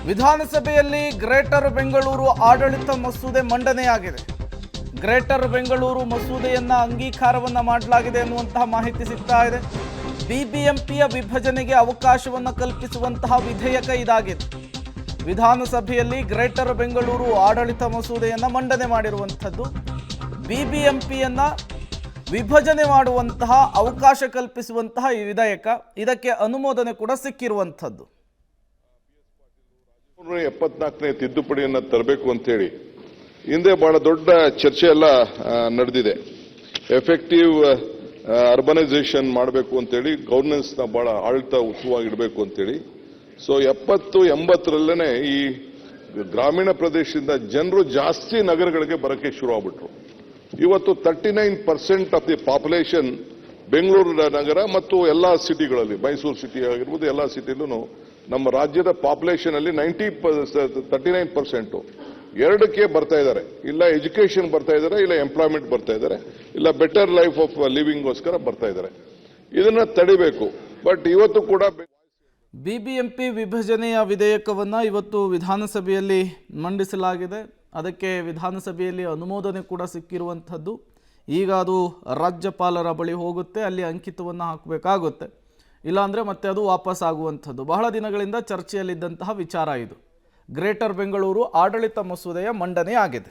ವಿಧಾನಸಭೆಯಲ್ಲಿ ಗ್ರೇಟರ್ ಬೆಂಗಳೂರು ಆಡಳಿತ ಮಸೂದೆ ಮಂಡನೆಯಾಗಿದೆ. ಗ್ರೇಟರ್ ಬೆಂಗಳೂರು ಮಸೂದೆಯನ್ನ ಅಂಗೀಕಾರವನ್ನ ಮಾಡಲಾಗಿದೆ ಎನ್ನುವಂತಹ ಮಾಹಿತಿ ಸಿಗ್ತಾ ಇದೆ. ಬಿಬಿಎಂಪಿಯ ವಿಭಜನೆಗೆ ಅವಕಾಶವನ್ನ ಕಲ್ಪಿಸುವಂತಹ ವಿಧೇಯಕ ಇದಾಗಿದೆ. ವಿಧಾನಸಭೆಯಲ್ಲಿ ಗ್ರೇಟರ್ ಬೆಂಗಳೂರು ಆಡಳಿತ ಮಸೂದೆಯನ್ನ ಮಂಡನೆ ಮಾಡಿರುವಂಥದ್ದು. ಬಿಬಿಎಂಪಿಯನ್ನ ವಿಭಜನೆ ಮಾಡುವಂತಹ ಅವಕಾಶ ಕಲ್ಪಿಸುವಂತಹ ಈ ವಿಧೇಯಕ, ಇದಕ್ಕೆ ಅನುಮೋದನೆ ಕೂಡ ಸಿಕ್ಕಿರುವಂಥದ್ದು. 74ನೇ ತಿದ್ದುಪಡಿಯನ್ನು ತರಬೇಕು ಅಂತೇಳಿ ಹಿಂದೆ ಬಹಳ ದೊಡ್ಡ ಚರ್ಚೆ ಎಲ್ಲ ನಡೆದಿದೆ. ಎಫೆಕ್ಟಿವ್ ಅರ್ಬನೈಸೇಷನ್ ಮಾಡಬೇಕು ಅಂತೇಳಿ, ಗವರ್ನೆನ್ಸ್ನ ಬಹಳ ಆಡಳಿತ ಉತ್ತಮವಾಗಿ ಇಡಬೇಕು ಅಂತೇಳಿ. ಸೊ 70-80ರಲ್ಲೇ ಈ ಗ್ರಾಮೀಣ ಪ್ರದೇಶದಿಂದ ಜನರು ಜಾಸ್ತಿ ನಗರಗಳಿಗೆ ಬರಕ್ಕೆ ಶುರು ಆಗ್ಬಿಟ್ರು. ಇವತ್ತು 39% ಆಫ್ ದಿ ಪಾಪ್ಯುಲೇಷನ್ ಬೆಂಗಳೂರು ನಗರ ಮತ್ತು ಎಲ್ಲ ಸಿಟಿಗಳಲ್ಲಿ, ಮೈಸೂರು ಸಿಟಿ ಆಗಿರ್ಬೋದು, ಎಲ್ಲ ಸಿಟಿಲೂ ನಮ್ಮ ರಾಜ್ಯದ ಪಾಪ್ಯುಲೇಷನ್ ಅಲ್ಲಿ 39% ಎರಡಕ್ಕೆ ಬರ್ತಾ ಇದ್ದಾರೆ. ಇಲ್ಲ ಎಜುಕೇಶನ್ ಬರ್ತಾ ಇದ್ದಾರೆ, ಇಲ್ಲ ಎಂಪ್ಲಾಯ್ಮೆಂಟ್ ಬರ್ತಾ ಇದ್ದಾರೆ, ಇಲ್ಲ ಬೆಟರ್ ಲೈಫ್ ಆಫ್ ಲಿವಿಂಗ್ಗೋಸ್ಕರ ಬರ್ತಾ ಇದ್ದಾರೆ. ಇದನ್ನ ತಡಿಬೇಕು. ಬಟ್ ಇವತ್ತು ಕೂಡ ಬಿಬಿಎಂಪಿ ವಿಭಜನೆಯ ವಿಧೇಯಕವನ್ನು ಇವತ್ತು ವಿಧಾನಸಭೆಯಲ್ಲಿ ಮಂಡಿಸಲಾಗಿದೆ. ಅದಕ್ಕೆ ವಿಧಾನಸಭೆಯಲ್ಲಿ ಅನುಮೋದನೆ ಕೂಡ ಸಿಕ್ಕಿರುವಂಥದ್ದು. ಈಗ ಅದು ರಾಜ್ಯಪಾಲರ ಬಳಿ ಹೋಗುತ್ತೆ, ಅಲ್ಲಿ ಅಂಕಿತವನ್ನು ಹಾಕಬೇಕಾಗುತ್ತೆ. ಇಲ್ಲಾಂದರೆ ಮತ್ತೆ ಅದು ವಾಪಸ್ ಆಗುವಂಥದ್ದು. ಬಹಳ ದಿನಗಳಿಂದ ಚರ್ಚೆಯಲ್ಲಿದ್ದಂತಹ ವಿಚಾರ ಇದು. ಗ್ರೇಟರ್ ಬೆಂಗಳೂರು ಆಡಳಿತ ಮಸೂದೆಯ ಮಂಡನೆ ಆಗಿದೆ.